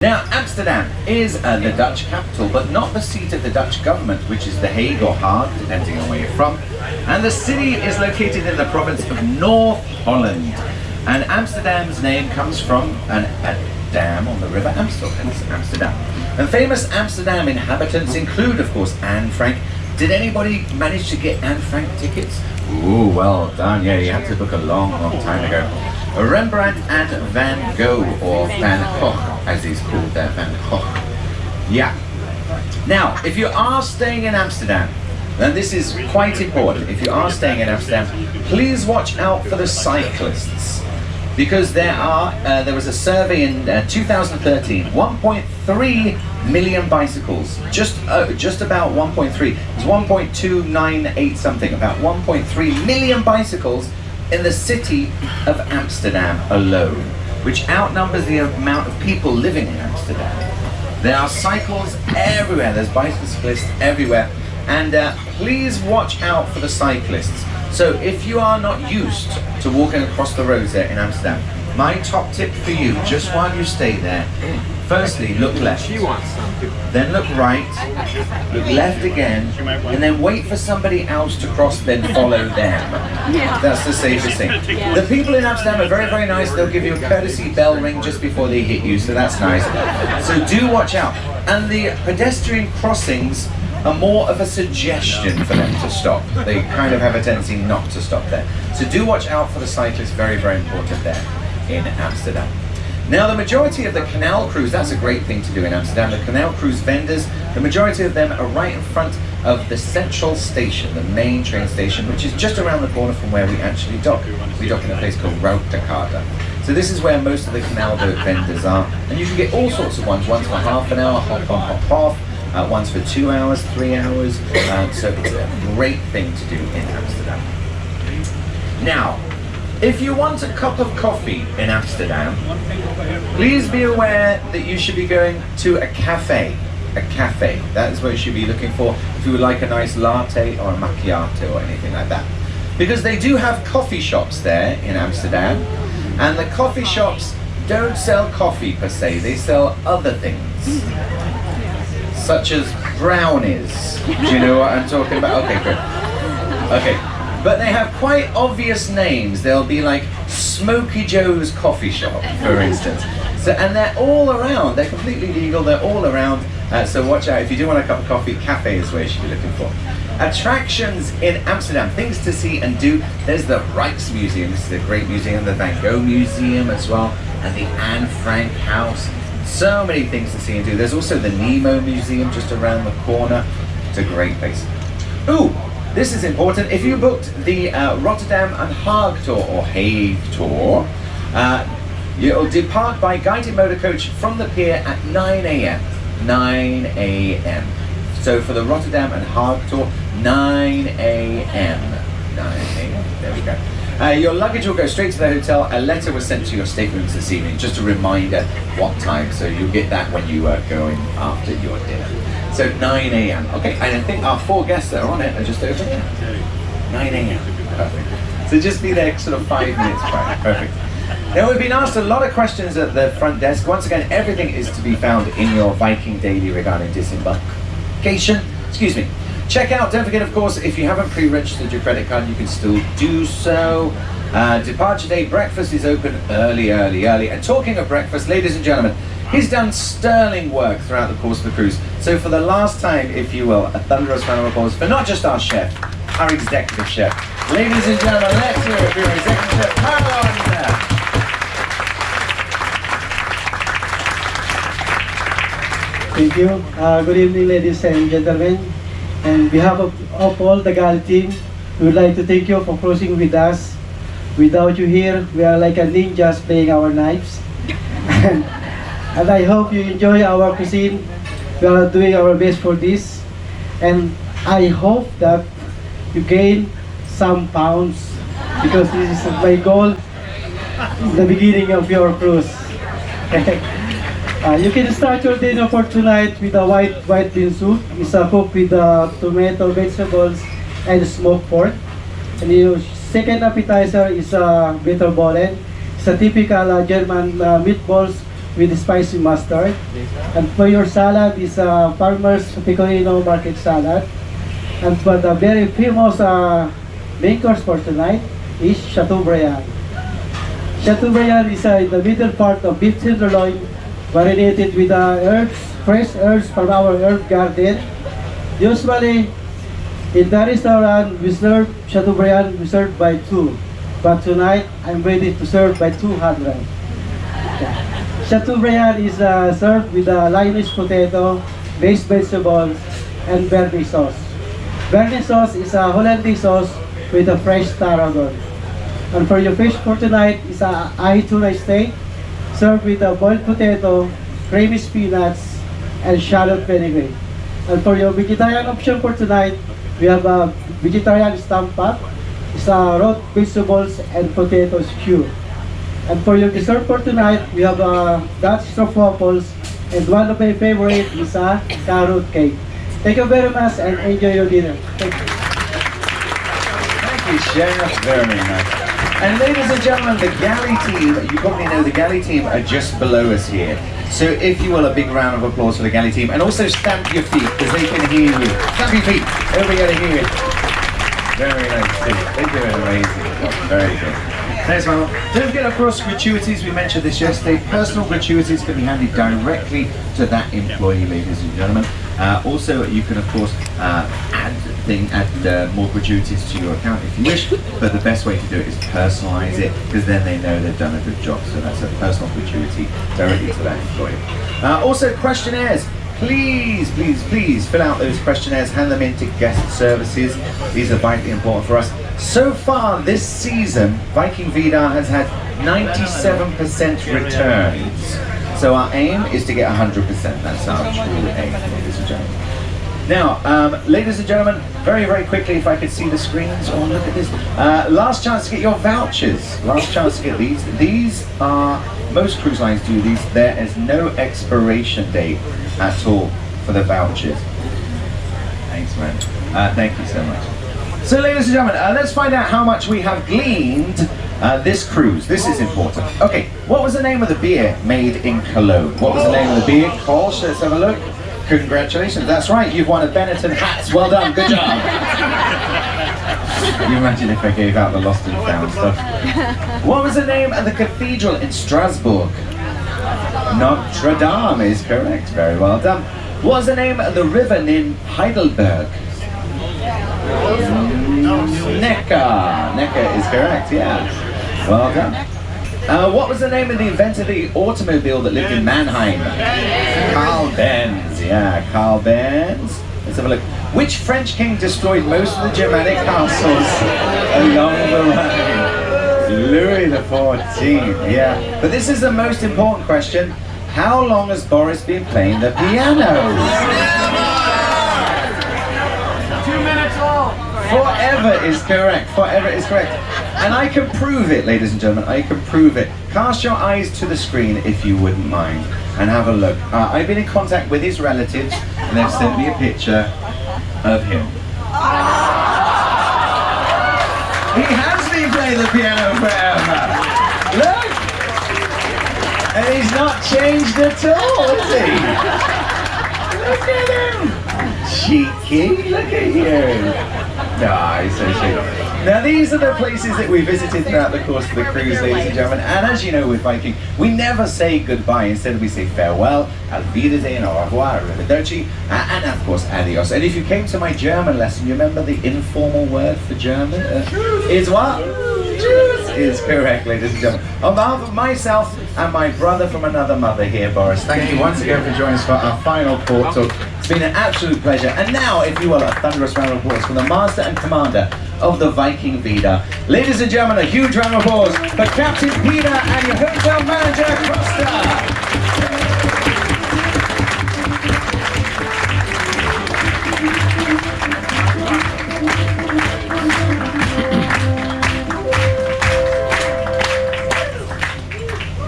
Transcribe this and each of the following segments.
Now, Amsterdam is the Dutch capital, but not the seat of the Dutch government, which is The Hague or Hague, depending on where you're from. And the city is located in the province of North Holland. And Amsterdam's name comes from a dam on the river Amstel, hence Amsterdam. And famous Amsterdam inhabitants include, of course, Anne Frank. Did anybody manage to get Anne Frank tickets? Ooh, well done. Yeah, you had to book a long, long time ago. Rembrandt and Van Gogh, or Van Gogh, as he's called there, Van Gogh. Yeah. Now, if you are staying in Amsterdam, then this is quite important. If you are staying in Amsterdam, please watch out for the cyclists. Because there was a survey in 2013, 1.3 million bicycles, just about 1.3, it's 1.298 something, about 1.3 million bicycles in the city of Amsterdam alone, which outnumbers the amount of people living in Amsterdam. There are cycles everywhere, there's bicyclists everywhere, and please watch out for the cyclists. So if you are not used to walking across the roads there in Amsterdam, my top tip for you, just while you stay there, firstly, look left, then look right, look left again, and then wait for somebody else to cross, then follow them. That's the safest thing. The people in Amsterdam are very, very nice. They'll give you a courtesy bell ring just before they hit you, so that's nice. So do watch out. And the pedestrian crossings are more of a suggestion for them to stop. They kind of have a tendency not to stop there. So do watch out for the cyclists, very, very important there in Amsterdam. Now, the majority of the canal crews, that's a great thing to do in Amsterdam, the canal cruise vendors, the majority of them are right in front of the central station, the main train station, which is just around the corner from where we actually dock. We dock in a place called Rauterkade. So this is where most of the canal boat vendors are, and you can get all sorts of ones for half an hour, hop on, hop off, ones for 2 hours, 3 hours, so it's a great thing to do in Amsterdam. Now, if you want a cup of coffee in Amsterdam, please be aware that you should be going to a cafe. A cafe, that is what you should be looking for if you would like a nice latte or a macchiato or anything like that. Because they do have coffee shops there in Amsterdam, and the coffee shops don't sell coffee per se, they sell other things. Such as brownies. Do you know what I'm talking about? Okay, good. Okay, but they have quite obvious names. They'll be like Smoky Joe's Coffee Shop, for instance. So, and they're all around. They're completely legal. They're all around. So watch out. If you do want a cup of coffee, cafe is where you should be looking for. Attractions in Amsterdam, things to see and do. There's the Rijksmuseum. This is a great museum. The Van Gogh Museum as well, and the Anne Frank House. So many things to see and do. There's also the Nemo Museum just around the corner. It's a great place. Ooh, this is important. If you booked the Rotterdam and Hague tour, or Hague tour, you'll depart by guided motor coach from the pier at 9 a.m. 9 a.m. So for the Rotterdam and Hague tour, 9 a.m. 9 a.m. There we go. Your luggage will go straight to the hotel. A letter was sent to your staterooms this evening, just a reminder what time, so you'll get that when you go in after your dinner. So 9 a.m. Okay, and I think our 4 guests that are on it are just over there. 9 a.m. Perfect. So just be there sort of 5 minutes prior. Perfect. Now, we've been asked a lot of questions at the front desk. Once again, everything is to be found in your Viking Daily regarding disembarkation. Excuse me. Check out, don't forget, of course, if you haven't pre-registered your credit card, you can still do so. Departure day, breakfast is open early. And talking of breakfast, ladies and gentlemen, he's done sterling work throughout the course of the cruise. So for the last time, if you will, a thunderous round of applause for not just our chef, our executive chef. Ladies and gentlemen, let's hear it for your executive chef, Marlon. Thank you. Good evening, ladies and gentlemen. And on behalf of all the GAL team, we would like to thank you for cruising with us. Without you here, we are like a ninjas playing our knives. and I hope you enjoy our cuisine. We are doing our best for this. And I hope that you gain some pounds, because this is my goal in the beginning of your cruise. You can start your dinner for tonight with a white bean soup. It's cooked with tomato, vegetables, and smoked pork. And your second appetizer is bitterbollen. It's a typical German meatballs with spicy mustard. And for your salad is Farmer's Pecorino Market salad. And for the very famous main course for tonight is Chateaubriand. Chateaubriand is in the middle part of beef tenderloin, marinated with herbs, fresh herbs from our herb garden. Usually, in the restaurant, we serve Chateaubriand, we serve by 2. But tonight, I'm ready to serve by 200. Chateaubriand is served with Lioness potato, baked vegetables, and Bernie sauce. Bernie sauce is a Hollandaise sauce with a fresh tarragon. And for your fish for tonight is a ahi tuna steak, served with a boiled potato, creamy peanuts, and shallot vinaigrette. And for your vegetarian option for tonight, we have a vegetarian stampak, it's raw vegetables and potato stew. And for your dessert for tonight, we have Dutch stroopwafels, and one of my favorite is a carrot cake. Thank you very much and enjoy your dinner. Thank you. Thank you, Chef. Very nice. And ladies and gentlemen, the galley team, you probably know the galley team are just below us here. So if you will, a big round of applause for the galley team. And also stamp your feet, because they can hear you. Stamp your feet, everybody got to hear it. Very nice too. They do an amazing job, very good. Thanks, Manuel. Don't forget, of course, gratuities. We mentioned this yesterday. Personal gratuities can be handed directly to that employee, ladies and gentlemen. Also, you can, of course, add more gratuities to your account if you wish, but the best way to do it is personalize it, because then they know they've done a good job. So that's a personal gratuity directly to that employee. Also, questionnaires. Please, please, please fill out those questionnaires, hand them in to guest services. These are vitally important for us. So far this season, Viking Vidar has had 97% returns. So our aim is to get 100%. That's our true aim, ladies and gentlemen. Now, ladies and gentlemen, very, very quickly, if I could see the screens. Oh, look at this. Last chance to get your vouchers. Last chance to get these. These are, most cruise lines do these. There is no expiration date at all for the vouchers. Thanks, man. Thank you so much. So, ladies and gentlemen, let's find out how much we have gleaned this cruise. This is important. Okay, what was the name of the beer made in Cologne? What was the name of the beer? Kolsch, let's have a look. Congratulations, that's right, you've won a Benetton hat. Well done, good job. Can you imagine if I gave out the lost and found stuff? What was the name of the cathedral in Strasbourg? Notre Dame is correct, very well done. What was the name of the river in Heidelberg? Neckar. Neckar is correct, yeah. Well done. What was the name of the inventor of the automobile that lived in Mannheim? Carl Benz, yeah, Carl Benz. Let's have a look. Which French king destroyed most of the Germanic castles along the Rhine? Louis XIV, yeah. But this is the most important question. How long has Boris been playing the piano? 2 minutes long. Forever is correct, forever is correct. And I can prove it, ladies and gentlemen, I can prove it. Cast your eyes to the screen if you wouldn't mind, and have a look. I've been in contact with his relatives, and they've sent me a picture of him. He has been playing the piano forever. Look! And he's not changed at all, is he? Look at him! Cheeky, look at you! No, he's so sweet. Now these are the places that we visited throughout the course of the cruise, ladies and gentlemen, and as you know with Viking, we never say goodbye, instead we say farewell, auf Wiedersehen, au revoir, arrivederci, and of course adios. And if you came to my German lesson, you remember the informal word for German? Is what? Tschüss is correct, ladies and gentlemen. On behalf of myself and my brother from another mother here, Boris, thank you once again for joining us for our final port talk. It's been an absolute pleasure. And now, if you will, a thunderous round of applause for the master and commander of the Viking Vidar. Ladies and gentlemen, a huge round of applause for Captain Peter and your hotel manager, Costa.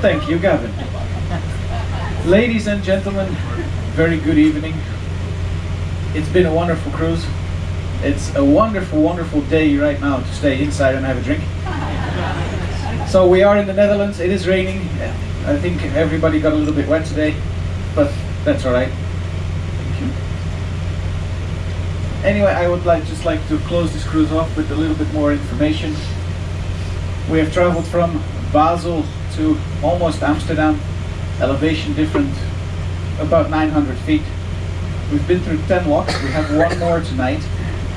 Thank you, Gavin. Ladies and gentlemen, very good evening. It's been a wonderful cruise. It's a wonderful, wonderful day right now to stay inside and have a drink. So we are in the Netherlands. It is raining. I think everybody got a little bit wet today, but that's all right. Thank you. Anyway, I would just like to close this cruise off with a little bit more information. We have traveled from Basel to almost Amsterdam, elevation different, about 900 feet. We've been through 10 locks. We have one more tonight,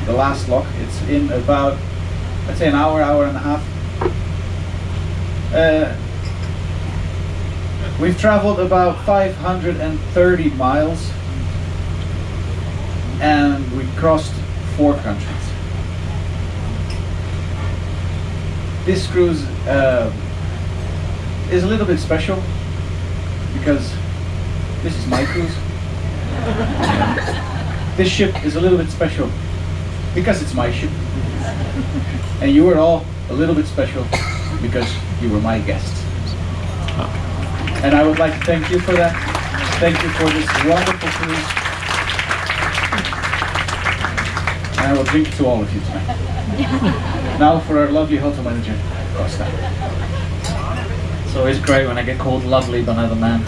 the last lock. It's in about, let's say, an hour, hour and a half. We've traveled about 530 miles and we crossed 4 countries. This cruise is a little bit special because this is my cruise. This ship is a little bit special because it's my ship. And you were all a little bit special because you were my guests. And I would like to thank you for that. Thank you for this wonderful cruise. And I will drink to all of you tonight. Now for our lovely hotel manager, Costa. It's always great when I get called lovely by another man.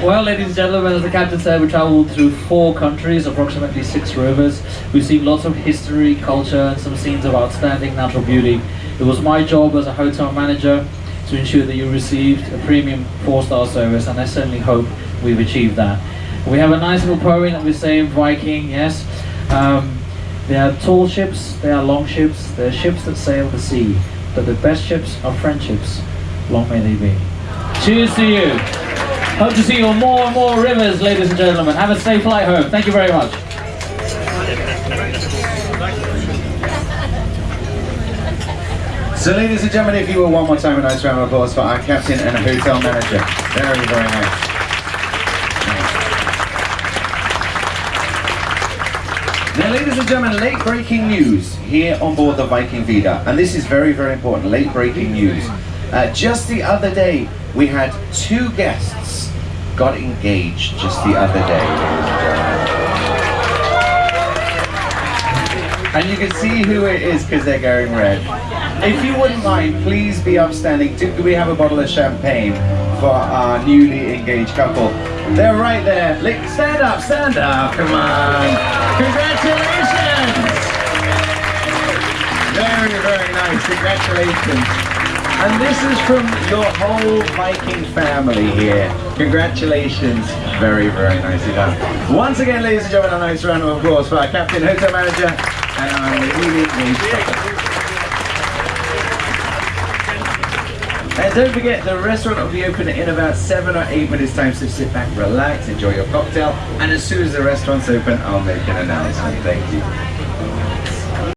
Well, ladies and gentlemen, as the captain said, we travelled through 4 countries, approximately 6 rivers. We've seen lots of history, culture, and some scenes of outstanding natural beauty. It was my job as a hotel manager to ensure that you received a premium 4-star service, and I certainly hope we've achieved that. We have a nice little poem that we say in Viking, yes. There are tall ships, there are long ships, there are ships that sail the sea, but the best ships are friendships, long may they be. Cheers to you. Hope to see you on more and more rivers, ladies and gentlemen. Have a safe flight home. Thank you very much. So ladies and gentlemen, if you will one more time a nice round of applause for our captain and hotel manager. Very, very nice. Now ladies and gentlemen, late breaking news here on board the Viking Vidar. And this is very, very important, late breaking news. Just the other day, we had 2 guests got engaged just the other day. And you can see who it is because they're going red. If you wouldn't mind, please be upstanding. Do we have a bottle of champagne for our newly engaged couple? They're right there. Stand up, come on. Congratulations! Very, very nice, congratulations. And this is from your whole Viking family here. Congratulations. Very, very nicely done. Once again, ladies and gentlemen, a nice round of applause for our captain, hotel manager, and our newly engaged couple. And don't forget, the restaurant will be open in about 7 or 8 minutes time, so sit back, relax, enjoy your cocktail, and as soon as the restaurant's open, I'll make an announcement. Thank you.